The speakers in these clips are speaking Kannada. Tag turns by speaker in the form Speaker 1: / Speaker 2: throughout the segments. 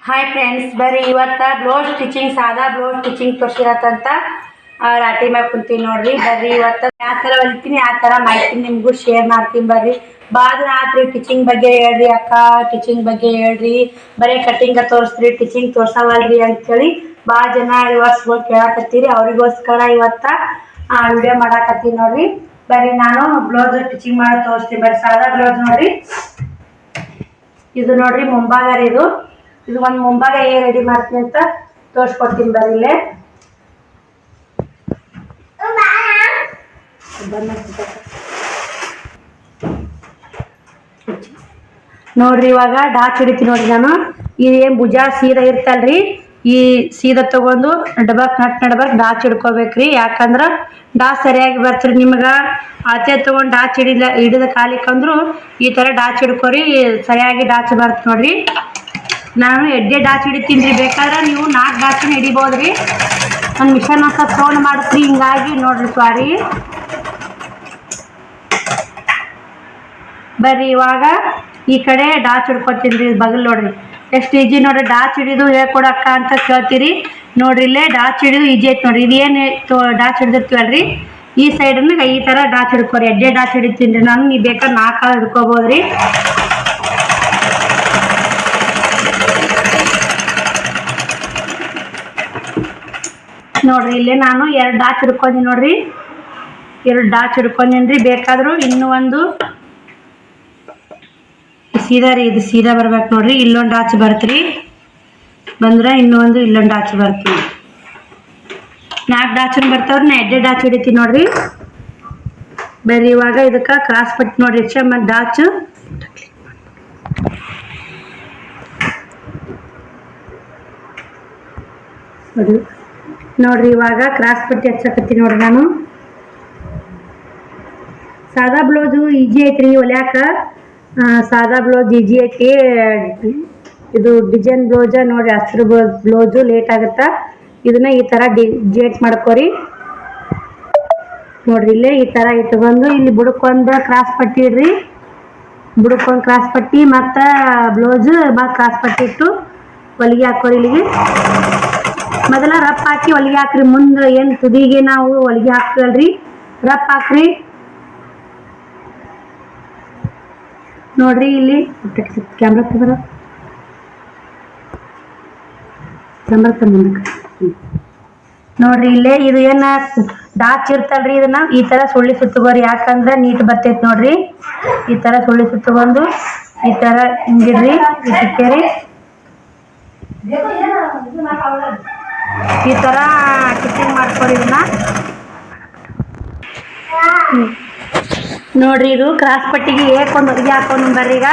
Speaker 1: ಹಾಯ್ ಫ್ರೆಂಡ್ಸ್, ಬರ್ರಿ ಇವತ್ತು ಬ್ಲೌಸ್ ಸ್ಟಿಚಿಂಗ್ ಸಾದಾ ಬ್ಲೌಸ್ ಸ್ಟಿಚಿಂಗ್ ತೋರಿಸಿರತ್ತಂತ ರಾಟಿ ಮಾಡಿ ಕುಂತೀನಿ ನೋಡ್ರಿ. ಬರ್ರಿ ಇವತ್ತು ಯಾವ ಥರ ಹೊಲಿತೀನಿ ಆ ಥರ ಮಾಹಿತಿ ನಿಮಗೂ ಶೇರ್ ಮಾಡ್ತೀನಿ. ಬರ್ರಿ ಭಾಳ ಆತ್ರಿ ಟೀಚಿಂಗ್ ಬಗ್ಗೆ ಹೇಳ್ರಿ ಅಕ್ಕ, ಟೀಚಿಂಗ್ ಬಗ್ಗೆ ಹೇಳ್ರಿ, ಬರೀ ಕಟ್ಟಿಂಗ ತೋರಿಸ್ರಿ ಟೀಚಿಂಗ್ ತೋರ್ಸವಲ್ರಿ ಅಂತೇಳಿ ಭಾಳ ಜನ ಇವತ್ತು ಕೇಳಕತ್ತೀರಿ. ಅವ್ರಿಗೋಸ್ಕರ ಇವತ್ತು ವಿಡಿಯೋ ಮಾಡಾಕತ್ತೀನಿ ನೋಡ್ರಿ. ಬರ್ರಿ ನಾನು ಬ್ಲೌಸ್ ಸ್ಟಿಚಿಂಗ್ ಮಾಡಿ ತೋರಿಸ್ತೀನಿ. ಬರ್ರಿ ಸಾದಾ ಬ್ಲೌಸ್ ನೋಡ್ರಿ, ಇದು ನೋಡ್ರಿ ಮುಂಭಾಗ ರೀ. ಇದು ಒಂದು ಮುಂಭಾಗ ರೆಡಿ ಮಾಡ್ತೀನಿ ಅಂತ ತೋರಿಸ್ಕೊಡ್ತೀನಿ. ಬರ್ರಿ ಇಲ್ಲೇ ನೋಡ್ರಿ, ಇವಾಗ ಡಾಚ್ ಹಿಡಿತೀನಿ ನೋಡ್ರಿ. ನಾನು ಇದೇನು ಭುಜ ಸೀದಾ ಇರ್ತಲ್ರಿ, ಈ ಸೀದಾ ತಗೊಂಡು ನಡ್ಬರ್ಕ್ ಡಾಚ್ ಹಿಡ್ಕೋಬೇಕ್ರಿ. ಯಾಕಂದ್ರೆ ಡಾಚ್ ಸರಿಯಾಗಿ ಬರ್ತೀರಿ. ನಿಮ್ಗೆ ಅಳತೆ ತಗೊಂಡು ಡಾಚ್ ಹಿಡಿದ ಕಾಲಿಕ್ಕಂದ್ರು ಈ ಥರ ಡಾಚ್ ಹಿಡ್ಕೊರಿ, ಸರಿಯಾಗಿ ಡಾಚ್ ಬರ್ತ ನೋಡ್ರಿ. ನಾನು ಎಡ್ಡೆ ಡಾಚ್ ಹಿಡಿತೀನಿ ರೀ, ಬೇಕಾದ್ರೆ ನೀವು 4 ಡಾಚನ್ನ ಹಿಡಿಬೋದ್ರಿ. ನನ್ನ ಮಿಷನ್ ಅಂತ ತೊಗೊಂಡು ಮಾಡುತ್ತೀರಿ, ಹಿಂಗಾಗಿ ನೋಡ್ರಿ ಸಾರಿ. ಬರ್ರಿ ಇವಾಗ ಈ ಕಡೆ ಡಾಚ್ ಹಿಡ್ಕೊತೀನಿ ರೀ, ಬಗಲ್ ನೋಡ್ರಿ ಎಷ್ಟು ಈಜಿ ನೋಡ್ರಿ. ಡಾಚ್ ಹಿಡಿದು ಹೇಳ್ಕೊಡಕ್ಕ ಅಂತ ಕೇಳ್ತೀರಿ ನೋಡ್ರಿ. ಇಲ್ಲೇ ಡಾಚ್ ಹಿಡಿದು ಈಜಿ ಐತೆ ನೋಡ್ರಿ. ಇದೇನು ಡಾಚ್ ಹಿಡಿದಿರ್ತೀವಲ್ರಿ, ಈ ಸೈಡನ್ನ ಈ ಥರ ಡಾಚ್ ಹಿಡ್ಕೊರಿ. ಎಡ್ಡೆ ಡಾಚ್ ಹಿಡಿತೀನಿ ರೀ ನಾನು, ನೀವು ಬೇಕಾದ್ರೆ 4 ಹಿಡ್ಕೋಬೋದ್ರಿ. ನೋಡ್ರಿ ಇಲ್ಲೇ ನಾನು 2 ಡಾಚ್ ಹಿಡ್ಕೊಂಡಿ ನೋಡ್ರಿ, 2 ಡಾಚ್ ಹಿಡ್ಕೊಂಡೇನ್ರಿ. ಬೇಕಾದ್ರೂ ಇನ್ನೂ ಒಂದು ಸೀದಾ ರೀ, ಇದು ಸೀದಾ ಬರ್ಬೇಕು ನೋಡ್ರಿ. ಇಲ್ಲೊಂದು ಡಾಚ್ ಬರ್ತ್ರಿ, ಬಂದ್ರೆ ಇನ್ನೂ ಒಂದು ಇಲ್ಲೊಂದು ಡಾಚ್ ಬರ್ತೀವಿ. 4 ಡಾಚನ್ ಬರ್ತಾವ್ರಿ. ನಾ ಎಡ್ಡೆ ಡಾಚ್ ಹಿಡಿತೀನಿ ನೋಡ್ರಿ. ಬರ್ರಿ ಇವಾಗ ಇದಕ್ಕೆ ಕ್ರಾಸ್ ಪಟ್ಟಿ ನೋಡ್ರಿ, ಮತ್ತು ಡಾಚ್ ನೋಡ್ರಿ. ಇವಾಗ ಕ್ರಾಸ್ ಪಟ್ಟಿ ಹಚ್ಚಕತ್ತೀನಿ ನೋಡ್ರಿ. ನಾನು ಸಾದಾ ಬ್ಲೌಸು ಈಜಿ ಐತ್ರಿ ಹೊಲ್ಯಾಕ. ಸಾದಾ ಬ್ಲೌಸ್ ಈಜಿ ಐತಿ. ಇದು ಡಿಸೈನ್ ಬ್ಲೌಸ ನೋಡ್ರಿ, ಅಸ್ತ್ರ ಬ್ಲೌಸು ಲೇಟ್ ಆಗುತ್ತಾ. ಇದನ್ನ ಈ ಥರ ಡಿಜೇಟ್ ಮಾಡ್ಕೋರಿ ನೋಡ್ರಿ. ಇಲ್ಲೇ ಈ ಥರ ಇಟ್ಕೊಂಡು ಇಲ್ಲಿ ಬುಡಕ್ಕೊಂದು ಕ್ರಾಸ್ ಪಟ್ಟಿ ಇಡ್ರಿ, ಬುಡಕ್ಕೊಂದು ಕ್ರಾಸ್ ಪಟ್ಟಿ ಮತ್ತು ಬ್ಲೌಸು ಮತ್ತು ಕ್ರಾಸ್ ಪಟ್ಟಿ ಇಟ್ಟು ಹೊಲಿಗೆ ಹಾಕೋರಿ. ಇಲ್ಲಿಗೆ ಮೊದಲ ರಫ್ ಹಾಕಿ ಹೊಲಿಗೆ ಹಾಕ್ರಿ. ಮುಂದೆ ಏನು ತುದಿಗೆ ನಾವು ಹೊಲಿಗೆ ಹಾಕ್ತಲ್ರಿ, ರಫ್ ಹಾಕ್ರಿ ನೋಡ್ರಿ. ಇಲ್ಲಿ ಕ್ಯಾಮ್ರಾ ತಗೋರ, ಕ್ಯಾಮ್ರಾ ಮುಂದಕ್ಕೆ ನೋಡ್ರಿ. ಇಲ್ಲೇ ಇದು ಏನು ಡಾಚ್ ಇರ್ತಲ್ರಿ, ಇದನ್ನ ಈ ಥರ ಸುಳ್ಳಿ ಸುತ್ತಗೋರಿ. ಯಾಕಂದ್ರೆ ನೀಟ್ ಬರ್ತೈತೆ ನೋಡ್ರಿ. ಈ ಥರ ಸುಳ್ಳಿ ಸುತ್ತಗೊಂಡು ಈ ಥರ ಹಿಂಗಿಡ್ರಿ, ಇಟ್ಟಿರಿ. ಈ ಥರ ಕಟಿಂಗ್ ಮಾಡ್ಕೊರಿ ಇದನ್ನ ನೋಡ್ರಿ. ಇದು ಕ್ರಾಸ್ ಪಟ್ಟಿಗೆ ಏಕೊಂದು ಹೊಲಿಗೆ ಹಾಕೊಂಡು ಬರ್ರಿ. ಈಗ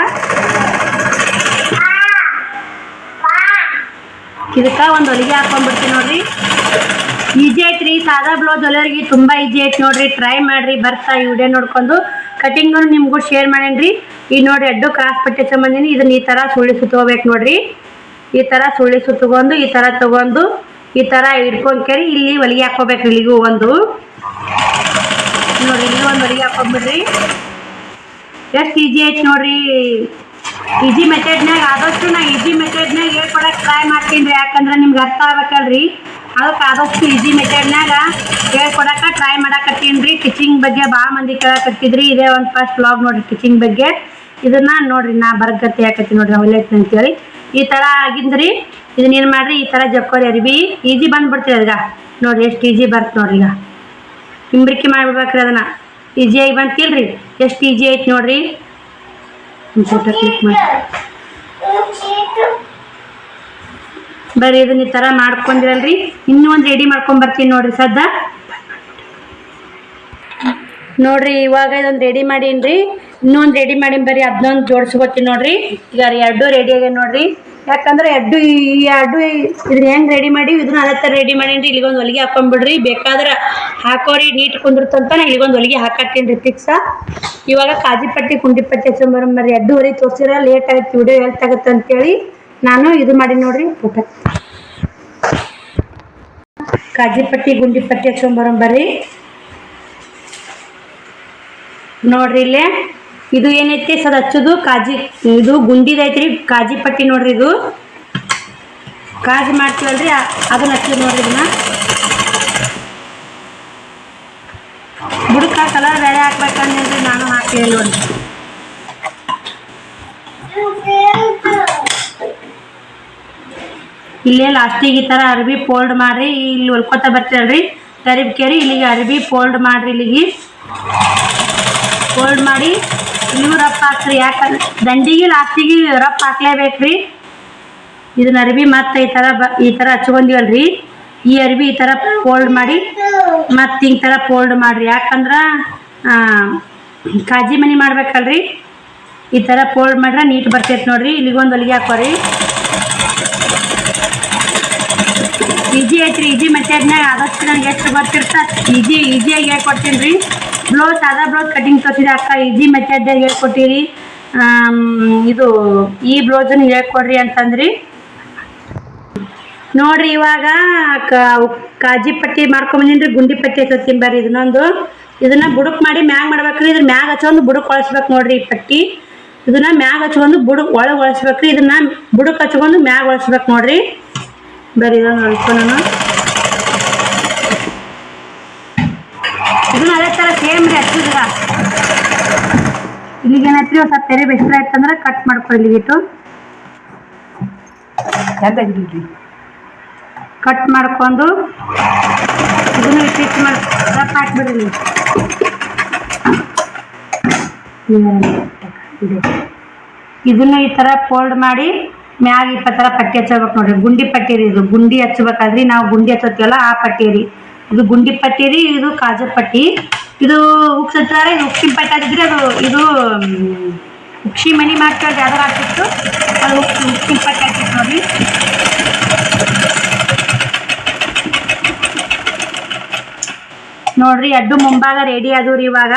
Speaker 1: ಇದಕ್ಕೆ ಒಂದು ಹೊಲಿಗೆ ಹಾಕೊಂಡ್ಬಿಡ್ತೀನಿ ನೋಡ್ರಿ. ಈಜಿ ಐತ್ರಿ, ಸಾದಾ ಬ್ಲೌಸ್ ಹೊಲಿಯೋರಿಗೆ ತುಂಬ ಈಜಿ ಐತಿ ನೋಡ್ರಿ. ಟ್ರೈ ಮಾಡ್ರಿ, ಬರ್ತಾ ಈ ವಿಡಿಯೋ ನೋಡ್ಕೊಂಡು. ಕಟಿಂಗು ನಿಮಗೂ ಶೇರ್ ಮಾಡೇನ್ರಿ. ಈಗ ನೋಡ್ರಿ ಅಡ್ಡು ಕ್ರಾಸ್ ಪಟ್ಟಿ ಸಂಬಂಧಿನಿ ಇದನ್ನ ಈ ಥರ ಸುಳ್ಳಿ ಸುತ್ಕೋಬೇಕು ನೋಡ್ರಿ. ಈ ಥರ ಸುಳ್ಳಿ ಸುತ್ತಕೊಂಡು ಈ ಥರ ತಗೊಂಡು ಈ ಥರ ಹಿಡ್ಕೊಂಡ್ಕೇರಿ ಇಲ್ಲಿ ಹೊಲಿಗೆ ಹಾಕೋಬೇಕು. ಇಲ್ಲಿಗೂ ಒಂದು ನೋಡ್ರಿ, ಇಲ್ಲಿ ಒಂದು ಹೊಲಿಗೆ ಹಾಕೊಂಡ್ಬಿಡ್ರಿ. ಎಷ್ಟು ಈಜಿ ಐತಿ ನೋಡ್ರಿ. ಈಜಿ ಮೆಥಡ್ನಾಗ ಆದಷ್ಟು ನಾ ಈಜಿ ಮೆಥಡ್ನಾಗ ಹೇಳ್ಕೊಡಕ್ಕೆ ಟ್ರೈ ಮಾಡ್ತೀನಿ ರೀ. ಯಾಕಂದ್ರೆ ನಿಮ್ಗೆ ಅರ್ಥ ಆಗ್ಬೇಕಲ್ರಿ, ಅದಕ್ಕೆ ಆದಷ್ಟು ಈಜಿ ಮೆಥಡ್ನಾಗ ಹೇಳ್ಕೊಡಕ್ಕೆ ಟ್ರೈ ಮಾಡಾಕತ್ತೀನಿ ರೀ. ಟೀಚಿಂಗ್ ಬಗ್ಗೆ ಭಾಳ ಮಂದಿ ಕೇಳಕತ್ತಿದ್ರಿ. ಇದೇ ಒಂದು ಫಸ್ಟ್ ವ್ಲಾಗ್ ನೋಡ್ರಿ ಟೀಚಿಂಗ್ ಬಗ್ಗೆ. ಇದನ್ನ ನೋಡ್ರಿ ನಾ ಬರ್ಗತಿ ಹಾಕತ್ತೀನಿ ನೋಡ್ರಿ, ಹೊಲಿಯತ್ತೀನಿ ಅಂತೇಳಿ. ಈ ಥರ ಆಗಿಂದ್ರಿ ಇದನ್ನೇನು ಮಾಡಿರಿ, ಈ ಥರ ಜಕ್ಕೋರಿ ಅರಿವಿ ಈಜಿ ಬಂದುಬಿಡ್ತೀರಿ. ಅದ್ರಾಗ ನೋಡ್ರಿ ಎಷ್ಟು ಈಜಿ ಬರ್ತು ನೋಡ್ರಿ. ಈಗ ಹಿಂಬ್ರಿಕೆ ಮಾಡಿಬಿಡ್ಬೇಕ್ರಿ, ಅದನ್ನು ಈಜಿಯಾಗಿ ಬಂತಿಲ್ರಿ. ಎಷ್ಟು ಈಜಿ ಐತಿ ನೋಡ್ರಿ. ಫೋಟೋ ಕ್ಲಿಕ್ ಮಾಡಿ ಬರ್ರಿ. ಇದನ್ನ ಈ ಥರ ಮಾಡ್ಕೊಂಡಿರಲ್ರಿ. ಇನ್ನೂ ಒಂದು ರೆಡಿ ಮಾಡ್ಕೊಂಬರ್ತೀನಿ ನೋಡ್ರಿ ಸದ್ದ ನೋಡ್ರಿ. ಇವಾಗ ಇದೊಂದು ರೆಡಿ ಮಾಡೀನಿ, ಇನ್ನೊಂದು ರೆಡಿ ಮಾಡೀನಿ. ಬರ್ರಿ ಅದನ್ನೊಂದು ಜೋಡಿಸ್ಕೊತೀನಿ ನೋಡ್ರಿ. ಈಗ 2 ರೆಡಿ ಆಗ್ಯಾವ ನೋಡ್ರಿ. ಯಾಕಂದ್ರೆ ಈ 2 ಇದನ್ನ ಹೆಂಗೆ ರೆಡಿ ಮಾಡಿ ಇದನ್ನ ಅದೇ ಥರ ರೆಡಿ ಮಾಡೀನಿ. ಇಲ್ಲಿಗೊಂದು ಹೊಲಿಗೆ ಹಾಕೊಂಡ್ಬಿಡ್ರಿ, ಬೇಕಾದ್ರೆ ಹಾಕೋರಿ ನೀಟ್ ಕುಂದಿರ್ತಂತ. ನಾ ಇಲ್ಲಿಗೊಂದು ಹೊಲಿಗೆ ಹಾಕತ್ತೀನಿ ರೀ ಫಿಕ್ಸ. ಇವಾಗ ಕಾಜಿ ಪಟ್ಟಿ ಕುಂಡಿ ಪಟ್ಟಿ ಹಚ್ಕೊಂಬರ್ರಿ. 2 ಹೊಲಿಗೆ ತೋರಿಸಿರ ಲೇಟ್ ಆಗುತ್ತೆ, ವಿಡಿಯೋ ಹೆಲ್ತ್ ಆಗುತ್ತೆ ಅಂತೇಳಿ ನಾನು ಇದು ಮಾಡಿ ನೋಡ್ರಿ. ಫೋಟೋ ಕಾಜಿ ಪಟ್ಟಿ ಗುಂಡಿ ಪಟ್ಟಿ ಹಚ್ಕೊಂಬರ್ರಿ ನೋಡ್ರಿ. ಇಲ್ಲೇ ಇದು ಏನೈತಿ ಸರ್ ಹಚ್ಚೋದು ಕಾಜಿ, ಇದು ಗುಂಡಿದೈತ್ರಿ ಕಾಜಿ ಪಟ್ಟಿ ನೋಡ್ರಿ. ಇದು ಕಾಜು ಮಾಡ್ತೀವಲ್ರಿ ಅದನ್ನ ಹಚ್ಚಿದ್ ನೋಡ್ರಿ. ಇದನ್ನ ಬುಡಕ ಕಲರ್ ಬೇರೆ ಹಾಕ್ಬೇಕಂದ್ರಿ, ನಾನು ಹಾಕಿಲ್ಲ ಒಂದು. ಇಲ್ಲೇ ಲಾಸ್ಟಿಗೆ ಈ ಥರ ಅರ್ಬಿ ಫೋಲ್ಡ್ ಮಾಡಿರಿ. ಇಲ್ಲಿ ಹೊಲ್ಕೋತ ಬರ್ತೀರಲ್ರಿ ತರಿಬ್ಕೇರಿ, ಇಲ್ಲಿಗೆ ಅರ್ಬಿ ಫೋಲ್ಡ್ ಮಾಡಿರಿ. ಇಲ್ಲಿಗೆ ಫೋಲ್ಡ್ ಮಾಡಿ ಇಲ್ಲಿಗೂ ರಫ್ ಹಾಕ್ರಿ. ಯಾಕಂದ್ರೆ ದಂಡಿಗೆ ಲಾಸ್ಟಿಗೆ ರಫ್ ಹಾಕ್ಲೇಬೇಕ್ರಿ. ಇದನ್ನ ಅರ್ಬಿ ಮತ್ತೆ ಈ ಥರ ಹಚ್ಕೊಂಡಿವಲ್ರಿ, ಈ ಅರ್ಬಿ ಈ ಥರ ಫೋಲ್ಡ್ ಮಾಡಿ ಮತ್ತೆ ಈ ಥರ ಫೋಲ್ಡ್ ಮಾಡಿರಿ. ಯಾಕಂದ್ರೆ ಕಾಜಿ ಮನಿ ಮಾಡ್ಬೇಕಲ್ರಿ, ಈ ಥರ ಫೋಲ್ಡ್ ಮಾಡ್ರೆ ನೀಟ್ ಬರ್ತೈತೆ ನೋಡ್ರಿ. ಇಲ್ಲಿಗೊಂದು ಹೊಲಿಗೆ ಹಾಕೋರಿ. ಈಜಿ ಐತ್ರಿ, ಈಜಿ ಮೆಥಡ್ನಾಗ ಆದಷ್ಟು ನನಗೆ ಎಷ್ಟು ಗೊತ್ತಿರ್ತ ಈಜಿಯಾಗಿ ಹೇಳ್ಕೊಡ್ತೀನಿ ರೀ. ಬ್ಲೌಸ್ ಸಾದಾ ಬ್ಲೌಸ್ ಕಟಿಂಗ್ ತೋರಿಸಿದೆ ಅಕ್ಕ, ಈಜಿ ಮೆಥಡ್ದಾಗ ಹೇಳ್ಕೊಟ್ಟಿರಿ. ಇದು ಈ ಬ್ಲೌಸನ್ನು ಹೇಳ್ಕೊಡ್ರಿ ಅಂತಂದ್ರಿ ನೋಡ್ರಿ. ಇವಾಗ ಕಾಜಿ ಪಟ್ಟಿ ಮಾಡ್ಕೊಂಬಂದಿನ್ರಿ, ಗುಂಡಿ ಪಟ್ಟಿ ಹಚ್ಚೋತೀನಿ ಬರ್ರಿ. ಇದನ್ನ ಬುಡಕ್ ಮಾಡಿ ಮ್ಯಾಗ್ ಮಾಡ್ಬೇಕ್ರಿ. ಇದ್ರ ಮ್ಯಾಗ್ ಹಚ್ಕೊಂಡು ಬುಡಕ್ ಒಳಸ್ಬೇಕು ನೋಡ್ರಿ. ಈ ಪಟ್ಟಿ ಇದನ್ನ ಮ್ಯಾಗ್ ಹಚ್ಕೊಂಡು ಬುಡಕ್ ಒಳಗೆ ಒಳಸ್ಬೇಕ್ರಿ. ಇದನ್ನ ಬುಡಕ್ ಹಚ್ಕೊಂಡು ಮ್ಯಾಗ್ ಒಳಸ್ಬೇಕು ನೋಡ್ರಿ. ಬರ್ರಿ ಇದನ್ನ ಹೊಲ್ಕೊಂಡು ಇದನ್ನ ಅದೇ ಥರ ಸೇಮ್ ರೀ ಹಚ್ಚಿದ್ರ. ಇಲ್ಲಿಗೆ ಏನೈತ್ರಿ ಒಂದು ಸ್ವಲ್ಪ ತೆರೆ ಬೆಸ್ಟ್ರ ಆಯ್ತಂದ್ರೆ ಕಟ್ ಮಾಡ್ಕೊಳ್ಳಿ. ಇಲ್ಲಿಗಿಟ್ಟು ಕಟ್ ಮಾಡ್ಕೊಂಡು ಇದನ್ನು ಸ್ಟಿಚ್ ಮಾಡಿ ರಫ್ ಹಾಕ್ಬಿಡ್ರಿ. ಇದನ್ನು ಈ ಥರ ಫೋಲ್ಡ್ ಮಾಡಿ ಮ್ಯಾಗ ಈ ಥರ ಪಟ್ಟಿ ಹಚ್ಚಬೇಕು ನೋಡ್ರಿ. ಗುಂಡಿ ಪಟ್ಟಿ ರೀ ಇದು. ಗುಂಡಿ ಹಚ್ಚಬೇಕಾದ್ರಿ ನಾವು ಗುಂಡಿ ಹಚ್ಚೋತೀವಲ್ಲ ಆ ಪಟ್ಟಿ ರೀ ಇದು. ಗುಂಡಿ ಪಟ್ಟಿ ರೀ ಇದು. ಕಾಜು ಪಟ್ಟಿ ಇದು. ಉಕ್ಸ್ ಹಚ್ಚಾರ ಇದು ಉಕ್ಸಿನ ಪಟ್ಟಿ ಹಾಕಿದ್ರಿ. ಇದು ಉಕ್ಷಿ ಮನಿ ಮಾಡ್ಕೊಳ್ಳಿ ಯಾವ್ದಾರು ಹಾಕಿತ್ತು ಅದು ಉಕ್ಸಿನ ಪಟ್ಟಿ ಹಾಕಿತ್ತು ನೋಡ್ರಿ. ನೋಡ್ರಿ ಅಡ್ಡು ಮುಂಭಾಗ ರೆಡಿ ಅದು ರೀ. ಇವಾಗ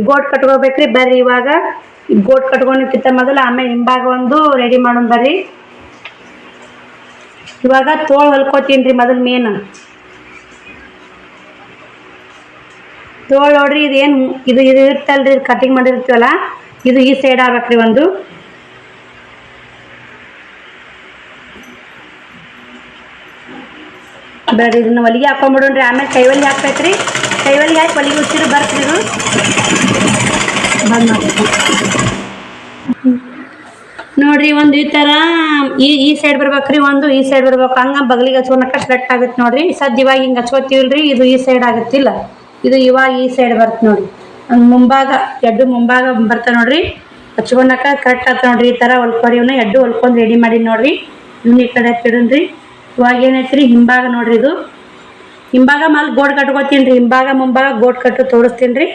Speaker 1: ಗೋಟ್ ಕಟ್ಕೋಬೇಕ್ರಿ. ಬರ್ರಿ ಇವಾಗ ಗೋಟ್ ಕಟ್ಕೊಂಡಿರ್ತಿತ್ತ ಮೊದಲು, ಆಮೇಲೆ ಹಿಂಭಾಗ ಒಂದು ರೆಡಿ ಮಾಡೋಣ ಬರ್ರಿ. ಇವಾಗ ತೋಳು ಹೊಲ್ಕೋತೀನಿ ರೀ ಮೊದಲು. ಮೇನ್ ತೋಳು ನೋಡ್ರಿ. ಇದೇನು ಇದು ಇರುತ್ತಲ್ರಿ, ಇದು ಕಟಿಂಗ್ ಮಾಡಿರ್ತೀವಲ್ಲ ಇದು ಈ ಸೈಡ್ ಆಗ್ಬೇಕ್ರಿ. ಒಂದು ಬರ್ರಿ ಇದನ್ನ ಹೊಲಿಗೆ ಹಾಕೊಂಡ್ಬಿಡೋಣ್ರಿ. ಆಮೇಲೆ ಕೈವಲ್ಲಿ ಹಾಕ್ಬೇಕ್ರಿ. ಕೈವಲ್ಲಿಗೆ ಹಾಕಿ ಹೊಲಿಗೆ ಉಚ್ಚಿರು ಬರ್ತೀರಿ. ಇದು ಬಂದ್ ಮಾಡ್ಬೇಕು ನೋಡ್ರಿ. ಒಂದು ಈ ಥರ ಈ ಸೈಡ್ ಬರ್ಬೇಕ್ರಿ, ಒಂದು ಈ ಸೈಡ್ ಬರ್ಬೇಕು. ಹಂಗೆ ಬಗಲಿಗೆ ಹಚ್ಕೊಳಕ ಕರೆಕ್ಟ್ ಆಗುತ್ತೆ ನೋಡ್ರಿ. ಸದ್ದು ಇವಾಗ ಹಿಂಗೆ ಹಚ್ಕೋತೀವಲ್ರಿ, ಇದು ಈ ಸೈಡ್ ಆಗುತ್ತಿಲ್ಲ, ಇದು ಇವಾಗ ಈ ಸೈಡ್ ಬರುತ್ತೆ ನೋಡ್ರಿ. ಮುಂಭಾಗ ಎಡ್ಡು ಮುಂಭಾಗ ಬರ್ತಾ ನೋಡ್ರಿ. ಹಚ್ಕೊಳಕ ಕರೆಕ್ಟ್ ಆತ ನೋಡ್ರಿ. ಈ ಥರ ಹೊಲ್ಕೊರಿ. ಇವನ್ನ ಎಡ್ಡು ಹೊಲ್ಕೊಂಡು ರೆಡಿ ಮಾಡಿ ನೋಡ್ರಿ. ಇವ್ನ ಈ ಕಡೆ ಹಚ್ಚಿಡ್ರಿ. ಇವಾಗ ಏನೈತ್ರಿ ಹಿಂಭಾಗ ನೋಡ್ರಿ. ಇದು ಹಿಂಭಾಗ ಮೇಲೆ ಗೋಡ್ ಕಟ್ಕೋತೀನಿ ರೀ. ಹಿಂಭಾಗ ಮುಂಭಾಗ ಗೋಟ್ ಕಟ್ಟು ತೋರಿಸ್ತೀನಿ ರೀ.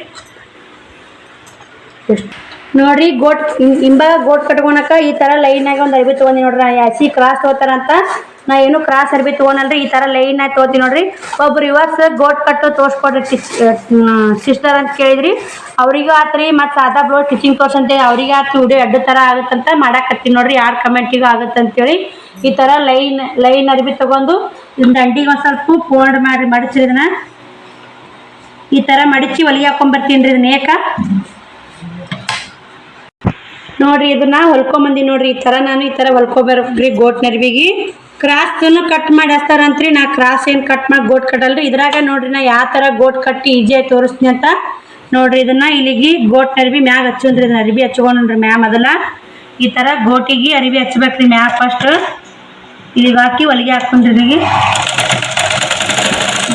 Speaker 1: ನೋಡ್ರಿ ಗೋಟ್ ಹಿಂಭಾಗ ಗೋಟ್ ಕಟ್ಕೊಳಕ ಈ ಥರ ಲೈನಾಗ ಒಂದು ಅರ್ಬಿ ತೊಗೊಂಡಿ ನೋಡ್ರಿ. ಹಸಿ ಕ್ರಾಸ್ ತೊಗೋತಾರಂತ ನಾ ಏನು ಕ್ರಾಸ್ ಅರ್ಬಿ ತೊಗೊಳಲ್ರಿ. ಈ ಥರ ಲೈನಾಗಿ ತೊಗೋತೀನಿ ನೋಡ್ರಿ. ಒಬ್ರು ರಿವರ್ಸ್ ಗೋಟ್ ಕಟ್ಟು ತೋರಿಸ್ಕೊಡ್ರಿ ಸಿಸ್ಟರ್ ಅಂತ ಕೇಳಿದ್ರಿ. ಅವ್ರಿಗೂ ಆತ್ರಿ. ಮತ್ತು ಸಾದಾ ಬ್ಲೌಸ್ ಸ್ಟಿಚಿಂಗ್ ತೋರ್ಸಂತೇಳಿ ಅವ್ರಿಗೆ ಆತು. ವಿಡಿಯೋ ಎಡ್ಡು ಥರ ಆಗುತ್ತಂತ ಮಾಡಾಕತ್ತೀನಿ ನೋಡ್ರಿ. ಯಾರು ಕಮೆಂಟಿಗೂ ಆಗುತ್ತೆ ಅಂತೇಳಿ ಈ ಥರ ಲೈನ್ ಅರ್ಬಿ ತೊಗೊಂಡು ಇದನ್ನ ದಂಡಿಗೆ ಒಂದು ಸ್ವಲ್ಪ ಫೋಲ್ಡ್ ಮಾಡಿ ಮಡಚ್ರಿ. ಇದನ್ನ ಈ ಥರ ಮಡಚಿ ಹೊಲಿಗೆ ಹಾಕೊಂಡ್ಬರ್ತೀನಿ ರೀ. ಇದನ್ನ ಏಕ ನೋಡ್ರಿ ಇದನ್ನ ಹೊಲ್ಕೊಂಬಂದಿ ನೋಡ್ರಿ. ಈ ಥರ ನಾನು ಈ ಥರ ಹೊಲ್ಕೊಬರ್ರಿ. ಗೋಟ್ ನರ್ಬಿಗೆ ಕ್ರಾಸ್ನು ಕಟ್ ಮಾಡಿ ಹಚ್ತಾರಂತ್ರಿ. ನಾ ಕ್ರಾಸ್ ಏನು ಕಟ್ ಮಾಡಿ ಗೋಟ್ ಕಟ್ಟಲ್ರಿ. ಇದ್ರಾಗ ನೋಡ್ರಿ ನಾ ಯಾವ ಥರ ಗೋಟ್ ಕಟ್ಟಿ ಈಜಿಯಾಗಿ ತೋರಿಸ್ತೀನಿ ಅಂತ ನೋಡ್ರಿ. ಇದನ್ನ ಇಲ್ಲಿಗೆ ಗೋಟ್ ಅರ್ಬಿ ಮ್ಯಾಗ ಹಚ್ಚೋನ್ರಿ. ಇದನ್ನ ಅರ್ಬಿ ಹಚ್ಕೊಂಡ್ರಿ ಮ್ಯಾ ಮೊದಲ ಈ ಥರ ಗೋಟಿಗೆ ಅರ್ಬಿ ಹಚ್ಬೇಕ್ರಿ. ಮ್ಯಾಗ ಫಸ್ಟ್ ಇಲ್ಲಿಗೆ ಹಾಕಿ ಹೊಲಿಗೆ ಹಾಕೊಂಡ್ರಿ. ಇಲ್ಲಿಗೆ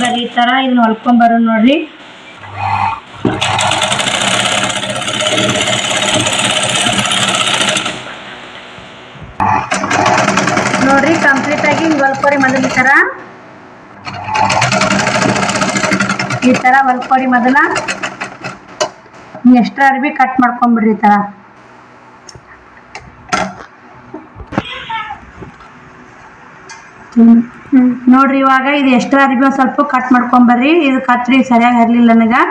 Speaker 1: ಬರ್ರಿ ಈ ಥರ ಇದನ್ನ ಹೊಲ್ಕೊಂಬರೋ ನೋಡ್ರಿ. ನೋಡ್ರಿ ಕಂಪ್ಲೀಟ್ ಆಗಿ ಹಿಂಗೆ ಹೊಲ್ಕೊರಿ. ಮೊದಲು ಈ ಥರ ಹೊಲ್ಕೊರಿ. ಮೊದಲ ಎಕ್ಸ್ಟ್ರಾ ಅರ್ಬಿ ಕಟ್ ಮಾಡ್ಕೊಂಬಿಡ್ರಿ. ಈ ಥರ ನೋಡ್ರಿ. ಇವಾಗ ಇದು ಎಕ್ಸ್ಟ್ರಾ ಅರ್ಬಿ ಒಂದು ಸ್ವಲ್ಪ ಕಟ್ ಮಾಡ್ಕೊಂಬರ್ರಿ. ಇದು ಕತ್ರಿ ಸರಿಯಾಗಿ ಹರಲಿಲ್ಲ ನನಗೆ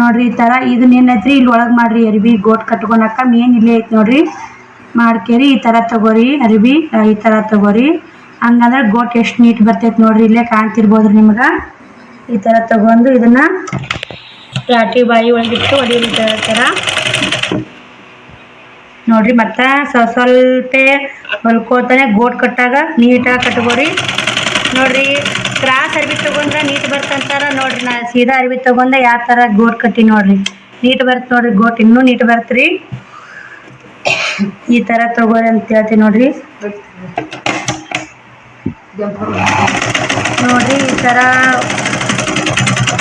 Speaker 1: ನೋಡ್ರಿ. ಈ ಥರ ಇದನ್ನ ಏನೈತ್ರಿ ಇಲ್ಲಿ ಒಳಗೆ ಮಾಡ್ರಿ. ಅರ್ಬಿ ಗೋಟ್ ಕಟ್ಕೊಳಕ ಮೇನ್ ಇಲ್ಲೇ ಐತಿ ನೋಡ್ರಿ. ಮಾಡ್ಕೇರಿ ಈ ಥರ ತಗೋರಿ. ಅರ್ಬಿ ಈ ಥರ ತಗೋರಿ. ಹಂಗಂದ್ರೆ ಗೋಟ್ ಎಷ್ಟು ನೀಟ್ ಬರ್ತೈತೆ ನೋಡ್ರಿ. ಇಲ್ಲೇ ಕಾಣ್ತಿರ್ಬೋದ್ರಿ ನಿಮ್ಗೆ. ಈ ಥರ ತಗೊಂಡು ಇದನ್ನ ರಾಟಿ ಬಾಯಿ ಒಳಗಿಟ್ಟು ಹೊಡಿಯೋದು. ಈ ಥರ ನೋಡ್ರಿ ಮತ್ತೆ ಸ್ವಲ್ಪ ಹೊಲ್ಕೋತಾನೆ ಗೋಟ್ ಕಟ್ಟಾಗ ನೀಟಾಗಿ ಕಟ್ಕೋರಿ. ನೋಡ್ರಿ ಕ್ರಾಸ್ ಅರ್ಬಿ ತಗೊಂಡ್ರೆ ನೀಟ್ ಬರ್ತಂತಾರ. ನೋಡ್ರಿ ನಾ ಸೀದಾ ಅರ್ಬಿ ತಗೊಂಡೆ ಯಾವ ಥರ ಗೋಟ್ ಕಟ್ಟಿ ನೋಡ್ರಿ ನೀಟ್ ಬರುತ್ತೆ. ನೋಡ್ರಿ ಗೋಟ್ ಇನ್ನೂ ನೀಟ್ ಬರ್ತರಿ. ಈ ಥರ ತಗೋರಿ ಅಂತ ಹೇಳ್ತೀನಿ ನೋಡ್ರಿ. ನೋಡ್ರಿ ಈ ಥರ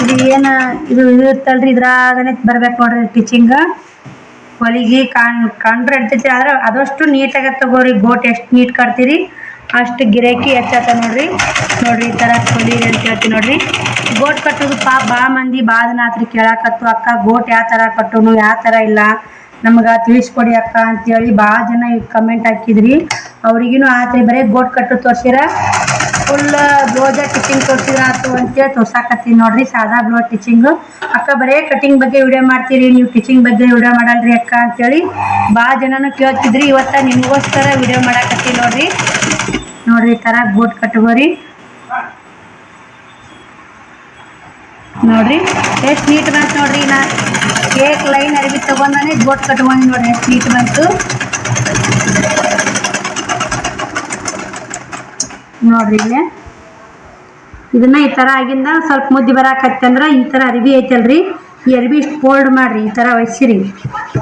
Speaker 1: ಇದು ಏನು ಇದು ಇರುತ್ತಲ್ರಿ ಇದ್ರಾಗನೆ ಬರ್ಬೇಕು ನೋಡ್ರಿ ಸ್ಟಿಚಿಂಗ್. ಹೊಲಿಗೆ ಕಂಡ್ರೆ ಇರ್ತೈತಿ ಆದ್ರೆ ಆದಷ್ಟು ನೀಟಾಗಿ ತಗೋರಿ. ಗೋಟ್ ಎಷ್ಟು ನೀಟ್ ಕಟ್ತೀರಿ ಅಷ್ಟು ಗಿರಾಕಿ ಹೆಚ್ಚಾತ ನೋಡ್ರಿ. ನೋಡ್ರಿ ಈ ಥರ ಹೊಲೀರಿ ಅಂತ ಹೇಳ್ತೀನಿ ನೋಡ್ರಿ. ಗೋಟ್ ಕಟ್ಟೋದು ಭಾಳ ಮಂದಿ ಭಾಳ ದಿನ ಆತ್ರಿ ಕೇಳಾಕತ್ತು, ಅಕ್ಕ ಗೋಟ್ ಯಾವ ಥರ ಕಟ್ಟೋನು ಯಾವ ಥರ ಇಲ್ಲ ನಮ್ಗೆ ತಿಳಿಸ್ಕೊಡಿ ಅಕ್ಕ ಅಂತೇಳಿ ಭಾಳ ಜನ ಕಮೆಂಟ್ ಹಾಕಿದ್ರಿ. ಅವ್ರಿಗೂ ಆತ್ರಿ ಬರೀ ಗೋಟ್ ಕಟ್ಟು ತೋರ್ಸಿರ ಫುಲ್ ಬ್ಲೌಸ ಸ್ಟಿಚಿಂಗ್ ತೋರಿಸಿದ್ರ ಆಯ್ತು ಅಂತೇಳಿ ತೋರ್ಸಾಕತ್ತೀನಿ ನೋಡ್ರಿ. ಸಾದಾ ಬ್ಲೌಸ್ ಸ್ಟಿಚಿಂಗು ಅಕ್ಕ ಬರೇ ಕಟಿಂಗ್ ಬಗ್ಗೆ ವಿಡಿಯೋ ಮಾಡ್ತೀರಿ ನೀವು ಸ್ಟಿಚಿಂಗ್ ಬಗ್ಗೆ ವಿಡಿಯೋ ಮಾಡಲ್ರಿ ಅಕ್ಕ ಅಂತೇಳಿ ಭಾಳ ಜನನು ಕೇಳ್ತಿದ್ರಿ. ಇವತ್ತು ನಿಮಗೋಸ್ಕರ ವಿಡಿಯೋ ಮಾಡಾಕತ್ತೀನಿ ನೋಡ್ರಿ. ನೋಡ್ರಿ ಈ ಥರ ಗೋಟ್ ಕಟ್ಕೋರಿ. ನೋಡ್ರಿ ಎಷ್ಟು ನೀಟ್ ಬಂತು ನೋಡ್ರಿ. ನಾ ಕೇಕ್ ಲೈನ್ ಅರ್ಬಿ ತಗೊಂಡಾನೆ ಗೋಟ್ ಕಟ್ಕೊಂಡು ನೋಡ್ರಿ ಎಷ್ಟು ನೀಟ್ ಬಂತು ನೋಡ್ರಿ. ಇಲ್ಲೇ ಇದನ್ನ ಈ ಥರ ಆಗಿಂದ ಸ್ವಲ್ಪ ಮುದ್ದೆ ಬರಾಕತ್ತಂದ್ರೆ ಈ ಥರ ಅರ್ಬಿ ಐತಲ್ರಿ ಈ ಅರ್ಬಿ ಇಷ್ಟು ಫೋಲ್ಡ್ ಮಾಡ್ರಿ ಈ ಥರ ಒಯ್ಸಿರಿ.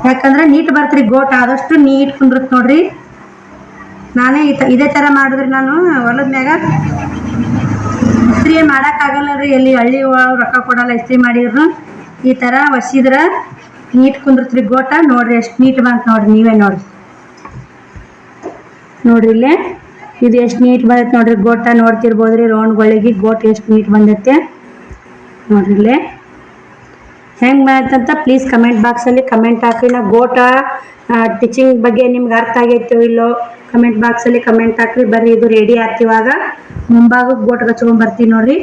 Speaker 1: ಯಾಕಂದ್ರೆ ನೀಟ್ ಬರ್ತ್ರಿ ಗೋಟ್ ಆದಷ್ಟು ನೀಟ್ ಕುಂದ್ರತ್ ನೋಡ್ರಿ. ನಾನೇ ಇದೇ ಥರ ಮಾಡಿದ್ರಿ ನಾನು ಹೊಲದ ಮ್ಯಾಗ ಇಸ್ತ್ರಿ ಮಾಡೋಕ್ಕಾಗಲ್ಲ ರೀ. ಎಲ್ಲಿ ಹಳ್ಳಿ ರೊಕ್ಕ ಕೊಡಲ್ಲ ಇಸ್ತ್ರಿ ಮಾಡಿದ್ರು. ಈ ಥರ ಒಸಿದ್ರೆ ನೀಟ್ ಕುಂದ್ರತ್ರಿ ಗೋಟ. ನೋಡ್ರಿ ಎಷ್ಟು ನೀಟ್ ಬಂತು ನೋಡ್ರಿ. ನೀವೇ ನೋಡ್ರಿ ನೋಡ್ರಿ ಇಲ್ಲೇ ಇದು ಎಷ್ಟು ನೀಟ್ ಬಂದೈತೆ ನೋಡ್ರಿ ಗೋಟ. ನೋಡ್ತಿರ್ಬೋದ್ರಿ ರೌಂಡ್ಗಳಿಗೆ ಗೋಟ್ ಎಷ್ಟು ನೀಟ್ ಬಂದೈತೆ ನೋಡ್ರಿ. ಇಲ್ಲೇ ಹೆಂಗೆ ಬಂತಂತ ಪ್ಲೀಸ್ ಕಮೆಂಟ್ ಬಾಕ್ಸಲ್ಲಿ ಕಮೆಂಟ್ ಹಾಕಿ. ನಾವು ಗೋಟ ಸ್ಟಿಚಿಂಗ್ ಬಗ್ಗೆ ನಿಮ್ಗೆ ಅರ್ಥ ಆಗೈತೋ ಇಲ್ಲೋ ಕಮೆಂಟ್ ಬಾಕ್ಸಲ್ಲಿ ಕಮೆಂಟ್ ಹಾಕ್ರಿ. ಬರ್ರಿ ಇದು ರೆಡಿ ಆಗ್ತಿವಾಗ ಮುಂಭಾಗಕ್ಕೆ ಗೋಟ್ ಹಚ್ಕೊಂಡ್ ಬರ್ತೀವಿ ನೋಡ್ರಿ.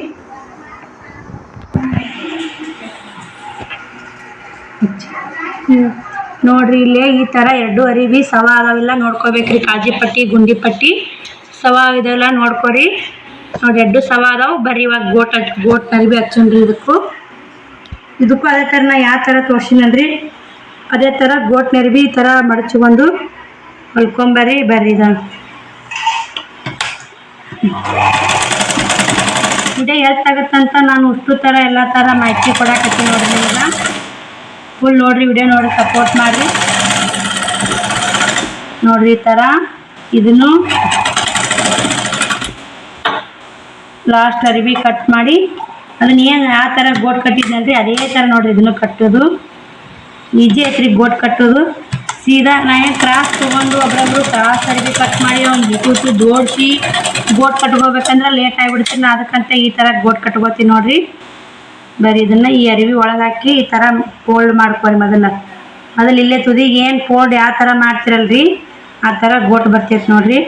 Speaker 1: ನೋಡ್ರಿ ಇಲ್ಲೇ ಈ ಥರ ಎರಡು ಅರಿವಿ ಸವ ಅದಾವೆಲ್ಲ ನೋಡ್ಕೋಬೇಕ್ರಿ. ಕಾಜಿ ಪಟ್ಟಿ ಗುಂಡಿ ಪಟ್ಟಿ ಸವ ಇದೆಲ್ಲ ನೋಡ್ಕೊರಿ. ನೋಡಿ ಎರಡು ಸವ ಅದಾವೆ. ಬರ್ರಿ ಇವಾಗ ಗೋಟ್ ಅರಿವಿ ಹಚ್ಚನ್ರಿ. ಇದಕ್ಕೂ ಅದೇ ಥರ ನಾ ಯಾವ ಥರ ತೋರ್ಸಿನಲ್ರಿ ಅದೇ ಥರ ಗೋಟ್ ನೆರವಿ ಈ ಥರ ಮಡಚ್ಕೊಂಡು ಹೊಲ್ಕೊಂಬರ್ರಿ. ಬರ್ರಿ ಇದು ಇದೇ ಹೆಲ್ತ್ ಆಗುತ್ತಂತ ನಾನು ಅಷ್ಟು ಥರ ಎಲ್ಲ ಥರ ಮಾಹಿತಿ ಕೊಡಾಕತ್ತೀನಿ ನೋಡ್ರಿ. ನಿಮ್ಗೆ ಫುಲ್ ನೋಡ್ರಿ ವಿಡಿಯೋ ನೋಡಿ ಸಪೋರ್ಟ್ ಮಾಡಿರಿ. ನೋಡ್ರಿ ಈ ಥರ ಇದನ್ನು ಲಾಸ್ಟ್ ಅರಿವಿ ಕಟ್ ಮಾಡಿ ಅದನ್ನ ಏನು ಯಾವ ಥರ ಗೋಟ್ ಕಟ್ಟಿದ್ನಲ್ರಿ ಅದೇ ಥರ ನೋಡ್ರಿ ಇದನ್ನು ಕಟ್ಟೋದು ಈಜಿ ಐತ್ರಿ. ಗೋಟ್ ಕಟ್ಟೋದು ಸೀದಾ ನಾ ಏನು ಕ್ರಾಸ್ ತೊಗೊಂಡು ಒಬ್ಬರೊಬ್ರು ಕ್ರಾಸ್ ಅರಿವಿ ಕಟ್ ಮಾಡಿ ಅವ್ನು ಕೂತು ಜೋಡಿಸಿ ಗೋಟ್ ಕಟ್ಕೋಬೇಕಂದ್ರೆ ಲೇಟ್ ಆಗಿಬಿಡ್ತೀನಿ. ನಾ ಅದಕ್ಕಂತ ಈ ಥರ ಗೋಟ್ ಕಟ್ಕೋತೀನಿ ನೋಡ್ರಿ. ಬರೀ ಇದನ್ನು ಈ ಅರಿವಿ ಒಳಗೆ ಹಾಕಿ ಈ ಥರ ಫೋಲ್ಡ್ ಮಾಡ್ಕೊರಿ. ಮೊದಲು ಇಲ್ಲೇ ತುದಿಗೆ ಏನು ಫೋಲ್ಡ್ ಯಾವ ಥರ ಮಾಡ್ತಿರಲ್ರಿ ಆ ಥರ ಗೋಟ್ ಬರ್ತೈತೆ ನೋಡ್ರಿ.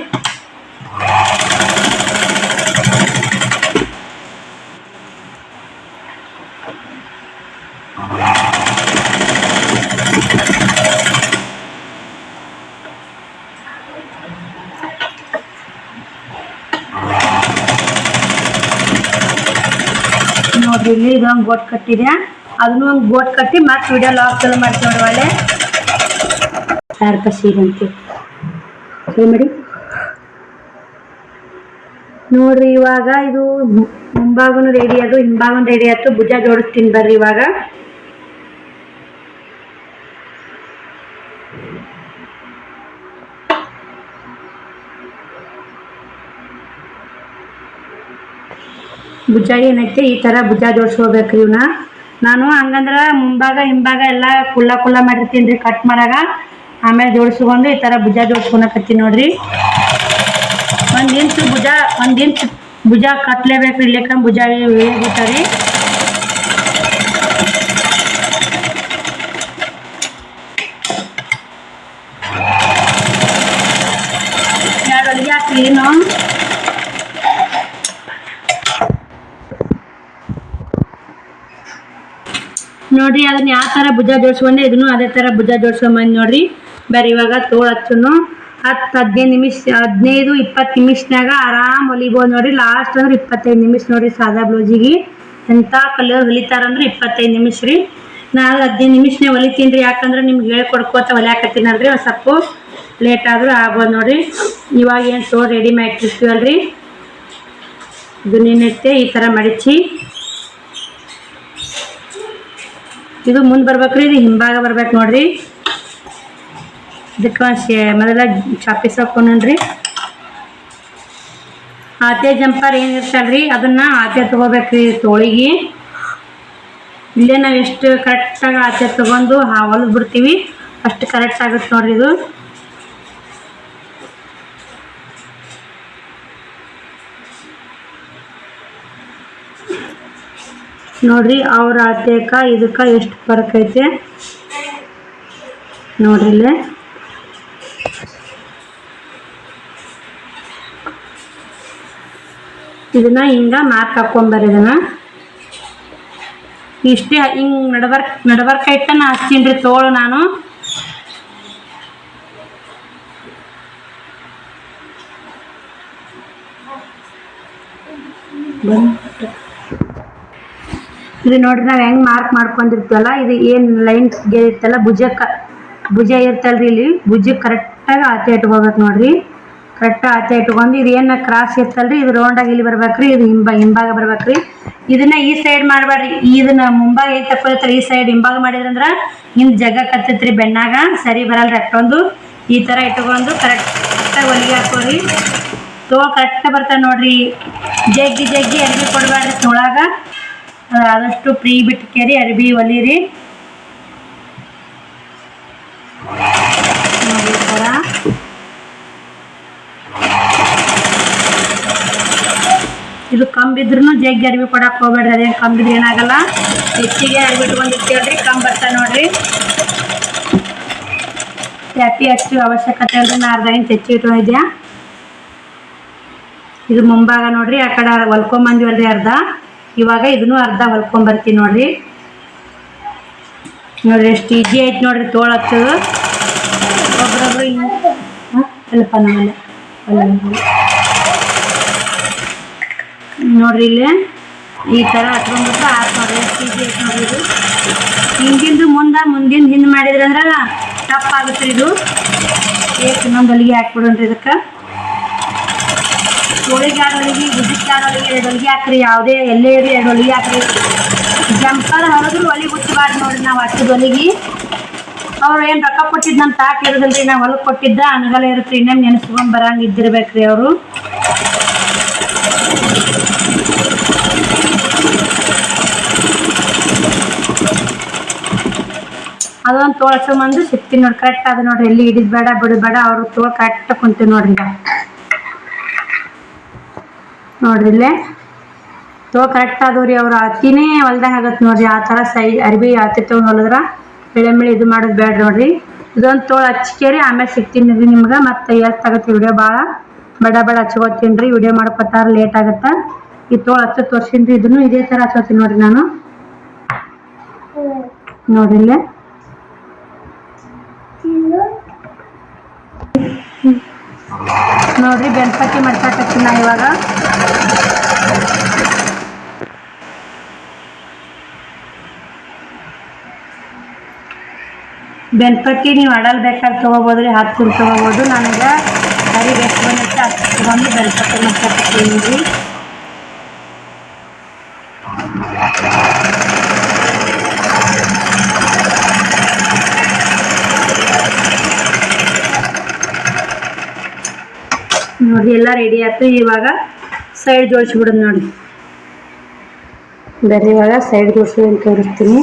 Speaker 1: ನೋಡ್ರಿ ಇಲ್ಲಿ ಇದೊಂದು ಗೋಟ್ ಕಟ್ಟಿದೆ ಅದನ್ನು ಒಂದು ಗೋಟ್ ಕಟ್ಟಿ ಮತ್ತೆ ವಿಡಿಯೋ ಲಾಕ್ ಚಾಲು ಮಾಡ್ತೀವಿ ನೋಡಿ. ಒಳ್ಳೆ ಸೀರೆ ಅಂತ ಸರಿ ಮಾಡಿ ನೋಡ್ರಿ. ಇವಾಗ ಇದು ಮುಂಭಾಗನು ರೆಡಿ ಅದು ಹಿಂಭಾಗನು ರೆಡಿ ಆಯ್ತು. ಭುಜ ಜೋಡಿಸ್ತೀನಿ ಬರ್ರಿ. ಇವಾಗ ಭುಜ ಏನೈತೆ ಈ ಥರ ಭುಜ ಜೋಡಿಸ್ಕೋಬೇಕ್ರಿ. ಇವನ್ನ ನಾನು ಹಂಗಂದ್ರೆ ಮುಂಭಾಗ ಹಿಂಭಾಗ ಎಲ್ಲ ಕುಲ್ಲ ಮಾಡಿರ್ತೀನಿ ರೀ ಕಟ್ ಮಾಡಾಗ. ಆಮೇಲೆ ಜೋಡಿಸ್ಕೊಂಡು ಈ ಥರ ಭುಜ ಜೋಡಿಸ್ಕೊಳಕತ್ತೀನಿ ನೋಡ್ರಿ. ಒಂದು ಇಂಚ್ ಭುಜ ಕಟ್ಲೇಬೇಕು. ಇರ್ಲಿಕ್ಕ ಭುಜ ಇಳಿಬಿಟ್ಟಾರಿ. ಎರಡು ಹೊಲಿಗೆ ಹಾಕ್ರಿ. ನೋಡ್ರಿ ಅದನ್ನ ಯಾವ ಥರ ಭುಜ ಜೋಡಿಸ್ಕೊಂಡೆ ಇದನ್ನು ಅದೇ ಥರ ಭುಜ ಜೋಡಿಸ್ಕೊಂಬಂದು ನೋಡ್ರಿ. ಬೇರೆ ಇವಾಗ ತೋಳು ಹಚ್ಚುನು 10-15 ನಿಮಿಷ 15-20 ನಿಮಿಷನಾಗ ಆರಾಮ್ ಹೊಲಿಬೋದು ನೋಡ್ರಿ. ಲಾಸ್ಟ್ ಅಂದ್ರೆ 25 ನಿಮಿಷ ನೋಡ್ರಿ. ಸಾದಾ ಬ್ಲೌಸಿಗೆ ಎಂಥ ಕಲರ್ ಹೊಲಿತಾರಂದ್ರೆ 25 ನಿಮಿಷ ರೀ. ನಾನು 15 ನಿಮಿಷನೇ ಹೊಲಿತೀನಿ ರೀ. ಯಾಕಂದ್ರೆ ನಿಮ್ಗೆ ಹೇಳ್ಕೊಡ್ಕೋತ ಹೊಲಿಯಾಕತ್ತೀನಲ್ರಿ, ಒಂದು ಸ್ವಲ್ಪ ಲೇಟ್ ಆದರೂ ಆಗ್ಬೋದು ನೋಡಿರಿ. ಇವಾಗ ಏನು ತೋಳು ರೆಡಿ ಮಾಡಿರ್ತೀವಲ್ರಿ, ಇದು ನಿನ್ನೆತ್ತೆ ಈ ಥರ ಮಡಿಚಿ ಇದು ಮುಂದೆ ಬರ್ಬೇಕ್ರಿ, ಇದು ಹಿಂಭಾಗ ಬರ್ಬೇಕು ನೋಡ್ರಿ. ಇದಕ್ಕೆ ಮೊದಲ ಚಾಪಿ ಸಾಕೋಣ್ರಿ. ಆತೆ ಜಂಪರ್ ಏನಿರ್ತಲ್ರಿ ಅದನ್ನ ಆತೆ ತಗೋಬೇಕ್ರಿ ತೋಳಿಗೆ. ಇಲ್ಲೇ ನಾವು ಎಷ್ಟು ಕರೆಕ್ಟಾಗಿ ಆತೆ ತಗೊಂಡು ಹೊಲಿದು ಬಿಡ್ತೀವಿ ಅಷ್ಟು ಕರೆಕ್ಟ್ ಆಗುತ್ತೆ ನೋಡ್ರಿ. ಇದು ನೋಡ್ರಿ ಅವ್ರ ಅಳತೆಕ ಇದಕ್ಕೆ ಎಷ್ಟು ಫರಕ್ ಐತೆ ನೋಡ್ರಿ. ಇಲ್ಲೇ ಇದನ್ನ ಹಿಂಗ ಮಾರ್ಕ್ ಹಾಕೊಂಬರ್ರಿ. ಇದನ್ನ ಇಷ್ಟೇ ಹಿಂಗ್ ನಡಬರ್ಕ ಇಟ್ಟನ ಹಚ್ತೀನಿ ತೋಳು ನಾನು. ಇದು ನೋಡ್ರಿ ನಾವು ಹೆಂಗ್ ಮಾರ್ಕ್ ಮಾಡ್ಕೊಂಡಿರ್ತೀವಲ್ಲ, ಇದು ಏನ್ ಲೈನ್ ಇರ್ತಲ್ಲ ಭುಜ ಇರ್ತಲ್ರಿ, ಇಲ್ಲಿ ಭುಜಕ್ಕೆ ಕರೆಕ್ಟಾಗಿ ಆತೆ ಇಟ್ಕೋಬೇಕು ನೋಡ್ರಿ. ಕರೆಕ್ಟಾಗಿ ಆತೆ ಇಟ್ಕೊಂಡು ಇದು ಏನು ಕ್ರಾಸ್ ಇರ್ತಲ್ರಿ ಇದು ರೌಂಡಾಗಿ ಇಲ್ಲಿ ಬರ್ಬೇಕ್ರಿ, ಇದು ಹಿಂಭಾಗ ಬರ್ಬೇಕ್ರಿ. ಇದನ್ನ ಈ ಸೈಡ್ ಮಾಡಬೇಡ್ರಿ, ಇದನ್ನ ಮುಂಭಾಗ ಹೇಗೆ ತಕ್ಕೊಳ್ತಾರೆ ಈ ಸೈಡ್ ಹಿಂಭಾಗ ಮಾಡಿದ್ರಂದ್ರೆ ಹಿಂದೆ ಜಗ ಕತ್ತೈತ್ರಿ ಬೆಣ್ಣಾಗ, ಸರಿ ಬರಲ್ರಿ ಅಷ್ಟೊಂದು. ಈ ಥರ ಇಟ್ಕೊಂಡು ಕರೆಕ್ಟಾಗಿ ಹೊಲಿಗೆ ಹಾಕೋರಿ. ತೋಳು ಕರೆಕ್ಟಾಗಿ ಬರ್ತಾವೆ ನೋಡ್ರಿ. ಜಗ್ಗಿ ಅರ್ಬಿ ಕೊಡಬೇಡ್ರಿ ತೋಳಾಗ, ಆದಷ್ಟು ಫ್ರೀ ಬಿಟ್ಕೇರಿ ಅರ್ಬಿ ಹೊಲೀರಿ ನೋಡಿ. ಈ ಥರ ಇದು ಕಂಬಿದ್ರೂ ಜಗ್ಗಿ ಅರ್ಬಿ ಕೊಡಕ್ಕೆ ಹೋಗ್ಬೇಡ್ರಿ. ಅದೇನು ಕಂಬಿದ್ರೆ ಏನಾಗಲ್ಲ, ಹೆಚ್ಚಿಗೆ ಅರ್ಬಿ ಇಟ್ಕೊಂಡಿರ್ತೀವಲ್ರಿ ಕಂಬ್ ಬರ್ತಾ ನೋಡ್ರಿ. ಚಾಪಿ ಅಷ್ಟು ಅವಶ್ಯಕತೆ ಅಲ್ರಿ, ನಾ ಅರ್ಧ ಇಂಚ್ ಹೆಚ್ಚಿಗೆ ಇಟ್ಕೊಂಡಿದ್ಯಾ. ಇದು ಮುಂಭಾಗ ನೋಡ್ರಿ, ಆ ಕಡೆ ಹೊಲ್ಕೊಂಬಂದಿವಲ್ರಿ ಅರ್ಧ. ಇವಾಗ ಇದನ್ನು ಅರ್ಧ ಹೊಲ್ಕೊಂಬರ್ತೀನಿ ನೋಡ್ರಿ. ಎಷ್ಟು ಈಜಿ ಐತೆ ನೋಡ್ರಿ ತೋಳು ಹಚ್ಚೋದು. ಒಬ್ರೊಬ್ರು ಹಿಂಗೆ ಸ್ವಲ್ಪ ನಮ್ಮಲ್ಲ ನೋಡ್ರಿ ಇಲ್ಲಿ ಈ ಥರ ಹಚ್ಕೊಂಡ್ಬಿಟ್ರೆ ಆಯ್ತು ನೋಡ್ರಿ. ಎಷ್ಟು ಈಜಿ ಐತೆ ನೋಡ್ರಿ. ಇದು ಹಿಂದಿಂದು ಮುಂದಿನ ಹಿಂದೆ ಮಾಡಿದ್ರಿ ಅಂದ್ರೆ ತಪ್ಪಾಗುತ್ತೆ ರೀ. ಇದು ಇನ್ನೊಂದು ಹೊಲಿಗೆ ಹಾಕ್ಬಿಡೋಣ್ರಿ. ಇದಕ್ಕೆ ತೋಳಿಗೆ 2 ಹೊಲಿಗೆ, ಭುಜಕ್ಕೆ 2 ಹೊಲಿಗೆ, 2 ಹೊಲಿಗೆ ಹಾಕ್ರಿ. ಯಾವುದೇ ಎಲ್ಲೇ ಇರಲಿ 2 ಹೊಲಿಗೆ ಹಾಕ್ರಿ. ಜಂಪರ್ ಹೊರದ್ರು ಹೊಲಿಗೆ ಹುಚ್ಚಬಾರ್ದು ನೋಡ್ರಿ. ನಾವು ಹಚ್ಚದ ಹೊಲಿಗೆ ಅವ್ರು ಏನು ರೊಕ್ಕ ಕೊಟ್ಟಿದ್ದು ನಮ್ಮ ತಾಕ ಇರೋದಿಲ್ರಿ, ನಾವು ಹೊಲಕ್ಕೆ ಕೊಟ್ಟಿದ್ದ ಅನಗಲ ಇರುತ್ತೆ. ಇನ್ನೇನು ನೆನೆಸ್ಕೊಂಡು ಬರಂಗೆ ಇದ್ದಿರ್ಬೇಕ್ರಿ ಅವರು. ಅದೊಂದು ತೋಳ್ಸಂಬಂದು ಸಿಗ್ತೀನಿ ನೋಡಿ. ಕರೆಕ್ಟ್ ಅದು ನೋಡ್ರಿ, ಎಲ್ಲಿ ಹಿಡಿದು ಬೇಡ ಬಿಡಬೇಡ, ಅವರು ತೋಳು ಕರೆಕ್ಟ್ ಕುಂತೀವಿ ನೋಡ್ರಿ. ಈಗ ನೋಡ್ರಿ ಇಲ್ಲೇ ತೋಳು ಕರೆಕ್ಟ್ ಆದವ್ರಿ. ಅವ್ರು ಅತಿನೇ ಹೊಲ್ದಂಗೆ ಆಗತ್ತೆ ನೋಡ್ರಿ. ಆ ಥರ ಅರ್ಬಿ ಅತಿ ತೊಗೊಂಡು ಹೊಲಿದ್ರೆ ಬೆಳೆ ಇದು ಮಾಡೋದು ಬೇಡ ನೋಡ್ರಿ. ಇದೊಂದು ತೋಳು ಹಚ್ಕೇರಿ ಆಮೇಲೆ ಸಿಗ್ತೀನಿ ರೀ ನಿಮ್ಗೆ. ಮತ್ತೆ ಎಷ್ಟಾಗತ್ತೆ ವಿಡಿಯೋ ಭಾಳ ಬಡ ಹಚ್ಕೋತೀನಿ ರೀ. ವಿಡಿಯೋ ಮಾಡ್ಕೊತಾರ ಲೇಟ್ ಆಗುತ್ತೆ. ಈ ತೋಳು ಹಚ್ಚೋ ತೋರ್ಸಿನಿ ರೀ. ಇದನ್ನು ಇದೇ ಥರ ಹಚ್ಕೋತೀನಿ ನೋಡ್ರಿ ನಾನು. ನೋಡ್ರಿ ಇಲ್ಲೇ ನೋಡ್ರಿ ಗಣಪತಿ ಮಾಡ್ಸಕತ್ತೀನಿ ನಾ ಇವಾಗ. ಗಣಪತಿ ನೀವು ಅಡಲ್ ಬೇಕಾದ್ರೆ ತೊಗೋಬೋದ್ರಿ, 10 ತೊಗೋಬೋದು. ನನಗೆ ಸರಿಗೆ ಎಷ್ಟು ಬಂದಿರುತ್ತೆ ಅಷ್ಟು ತೊಗೊಂಡು ಗಣಪತಿ ಮಾಡ್ಸಕತ್ತೀನಿ ರೀ. ನೋಡಿ ಎಲ್ಲ ರೆಡಿ ಆಯ್ತು. ಇವಾಗ ಸೈಡ್ ಜೋಡಿಸ್ಬಿಡೋದು ನೋಡಿ. ಬೇರೆ ಇವಾಗ ಸೈಡ್ ಜೋಡಿಸೋದು ತೋರಿಸ್ತೀನಿ.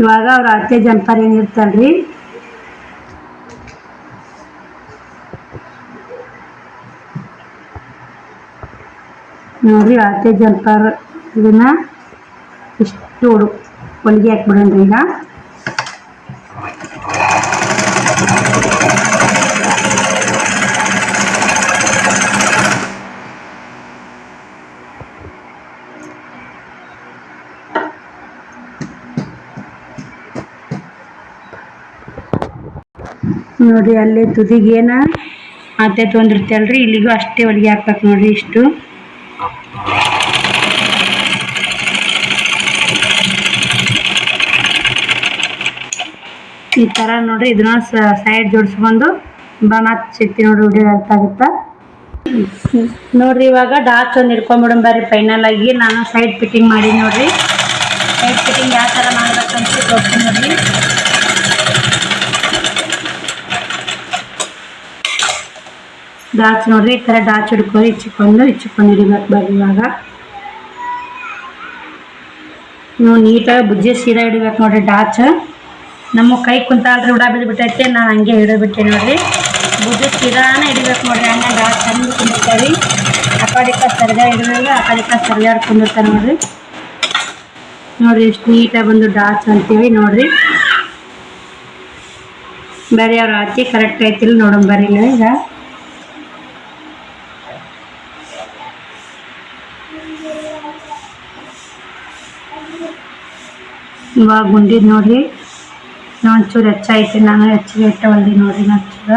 Speaker 1: ಇವಾಗ ಅವ್ರ ಅತ್ತೆ ಜಂಪರ್ ಏನಿರ್ತಲ್ರಿ ನೋಡ್ರಿ, ಅತ್ತೆ ಜಂಪರ್ ಇದನ್ನ ಇಷ್ಟು ಹೊಲಿಗೆ ಹಾಕ್ಬಿಡೋಣ್ರಿ. ಈಗ ನೋಡ್ರಿ ಅಲ್ಲೇ ತುದಿಗೇನ ಅದೇ ತೊಂದಿರ್ತೇವಲ್ರಿ, ಇಲ್ಲಿಗೂ ಅಷ್ಟೇ ಹೊಲಿಗೆ ಹಾಕ್ಬೇಕು ನೋಡ್ರಿ. ಇಷ್ಟು ಈ ಥರ ನೋಡ್ರಿ. ಇದನ್ನ ಸೈಡ್ ಜೋಡಿಸ್ಕೊಂಡು ಮತ್ತೆ ಸಿಗ್ತಿ ನೋಡ್ರಿ. ವಿಡಿಯೋ ಅರ್ಥ ಆಗುತ್ತಾ ನೋಡ್ರಿ. ಇವಾಗ ಡಾಟ್ಸ್ ಒಂದು ಹಿಡ್ಕೊಂಡ್ಬಿಡೋಣ ಬರ್ರಿ. ಫೈನಲ್ ಆಗಿ ನಾನು ಸೈಡ್ ಫಿಟ್ಟಿಂಗ್ ಮಾಡಿ ನೋಡ್ರಿ. ಸೈಡ್ ಫಿಟ್ಟಿಂಗ್ ಯಾವ ಥರ ಮಾಡ್ಬೇಕಂತ ತೋರಿಸ್ತೀನಿ ನೋಡ್ರಿ. ಡಾಟ್ಸ್ ನೋಡ್ರಿ, ಈ ಥರ ಡಾಟ್ಸ್ ಹಿಡ್ಕೊಂಡು ಇಚ್ಚಿಕೊಂಡು ಹಿಡಿಬೇಕು ಬರ್ರಿ. ಇವಾಗ ನೀವು ನೀಟಾಗಿ ಬುಜ್ಜಿ ಸೀದಾ ಹಿಡಿಬೇಕು ನೋಡ್ರಿ. ಡಾಟ್ಸ್ ನಮ್ಮ ಕೈ ಕುಂತಾಲ್ರಿ ಉಡಾ ಬಿದ್ದುಬಿಟ್ಟೈತೆ, ನಾನು ಹಂಗೆ ಹಿಡಿದ್ಬಿಟ್ಟೆ ನೋಡ್ರಿ. ಬುಜ್ಜಿ ಸೀದಾನ ಹಿಡಿಬೇಕು ನೋಡ್ರಿ. ಹಂಗೆ ಡಾಟ್ಸ್ ಚಂದ ಕುಂದಿರ್ತಾವೆ. ಆ ಕಡೆಕ ಸರ್ಗ ಹಿಡಿದಾಗ ಆ ಕಡೆಕ ಸರ್ಗಾಡ್ ಕುಂದಿರ್ತಾರೆ ನೋಡ್ರಿ. ನೋಡ್ರಿ ಎಷ್ಟು ನೀಟಾಗಿ ಬಂದು ಡಾಟ್ಸ್ ಅಂತೇಳಿ ನೋಡ್ರಿ. ಬೇರೆ ಅವ್ರು ಹಾಕಿ ಕರೆಕ್ಟ್ ಐತಿಲ್ಲ ನೋಡೋಣ ಬರ್ರಿ. ಈಗ ಇವಾಗ ಗುಂಡಿದ್ ನೋಡ್ರಿ. ಒಂಚೂರು ಹೆಚ್ಚೈತಿ, ನಾನು ಹೆಚ್ಚಿಗೆ ಇಟ್ಟ ಹೊಲ್ದಿ ನೋಡ್ರಿ. ನಚ್ಚುಗ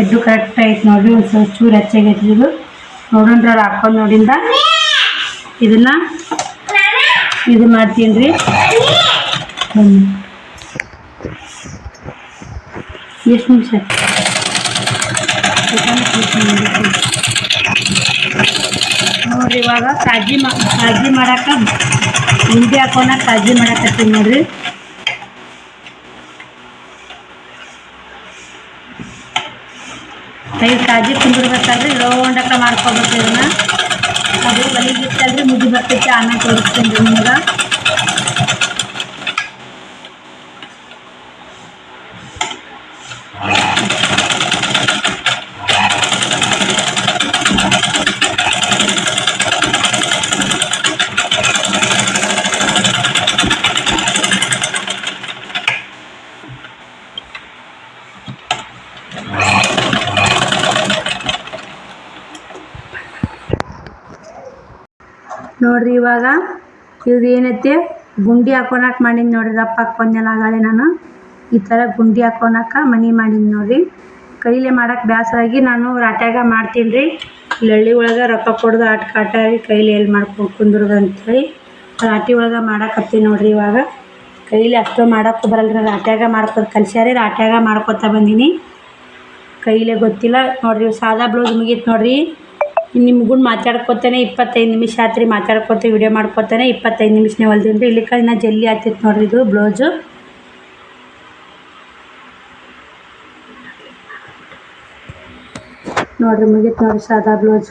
Speaker 1: ಎಡ್ಡು ಕರೆಕ್ಟ್ ಐತಿ ನೋಡ್ರಿ. ಒಂದು ಸ್ವಲ್ಪ ಚೂರು ಹೆಚ್ಚಾಗಿ ಐತಿದು ನೋಡೋಣ್ರಿ. ಅವ್ರು ಹಾಕೊಂಡು ನೋಡಿಂದ ಇದನ್ನ ಇದು ಮಾಡ್ತೀನಿ ರೀ. ಎಷ್ಟು ನಿಮಿಷ ನೋಡ್ರಿ. ಇವಾಗ ಕಾಜಿ ಮಾಡಕ್ಕೆ ಗುಂಡಿ ಹಾಕೋಣ ಕಾಜಿ ಮಾಡಕತ್ತೀನಿ ನೋಡ್ರಿ. ಐದು ಕಾಜಿ ಕುಂದಿರ್ಬೇಕಾದ್ರೆ ರೌಂಡಕ್ಕ ಮಾಡ್ಕೊಬೇಕು. ಇದನ್ನ ಅದು ಹೊಲಿಗಿತ್ತಲ್ರಿ ಮುಗಿ ಬರ್ತೈತೆ. ಆಮೇಲೆ ತೋರಿಸ್ತೀನಿ ರೀ ನಿಮ್ಗೆ. ನೋಡ್ರಿ ಇವಾಗ ಇದು ಏನೈತೆ ಗುಂಡಿ ಹಾಕೊಳಕ್ಕೆ ಮಾಡೀನಿ ನೋಡ್ರಿ. ರಪ್ಪ ಹಾಕ್ಕೊಂಡೆಲ್ಲ ಆಗಾಳೆ ನಾನು ಈ ಥರ ಗುಂಡಿ ಹಾಕೊಳಕ್ಕೆ ಮನೆ ಮಾಡೀನಿ ನೋಡ್ರಿ. ಕೈಲೇ ಮಾಡಕ್ಕೆ ಬೇಸರಾಗಿ ನಾನು ರಾಟ್ಯಾಗ ಮಾಡ್ತೀನಿ ರೀ. ಹಳ್ಳಿ ಒಳಗೆ ರೊಕ್ಕ ಕೊಡೋದು ಆಟ ರೀ. ಕೈಲಿ ಎಲ್ಲಿ ಮಾಡ್ಕೊಂಡು ಕುಂದ್ರದು ಅಂಥೇಳಿ ರಾಟಿ ಒಳಗೆ ಮಾಡಕತ್ತೀನಿ ನೋಡ್ರಿ. ಇವಾಗ ಕೈಲಿ ಅಷ್ಟು ಮಾಡೋಕ್ಕೂ ಬರಲ್ರಿ. ರಾಟ್ಯಾಗ ಮಾಡ್ಕೊತ ಕಲ್ಸ್ಯಾರಿ, ರಾಟ್ಯಾಗ ಮಾಡ್ಕೊತಾ ಬಂದೀನಿ. ಕೈಲೇ ಗೊತ್ತಿಲ್ಲ ನೋಡ್ರಿ. ಸಾದಾ ಬ್ಲೌಸ್ ಮುಗೀತು ನೋಡ್ರಿ. ನಿಮ್ಗೂ ಮಾತಾಡ್ಕೊತಾನೆ 25 ನಿಮಿಷ ಆತ್ರಿ. ಮಾತಾಡ್ಕೊತ ವಿಡಿಯೋ ಮಾಡ್ಕೊತಾನೆ 25 ನಿಮಿಷನೇ ಹೊಲ್ದೀನಿ ರೀ. ಇಲ್ಲಿಕ ಇನ್ನೂ ಜಲ್ದಿ ಆಗ್ತಿತ್ತು ನೋಡ್ರಿ. ಇದು ಬ್ಲೌಸು ನೋಡ್ರಿ ಮುಗೀತು ನೋಡ್ರಿ. ಸಾದಾ ಬ್ಲೌಸ್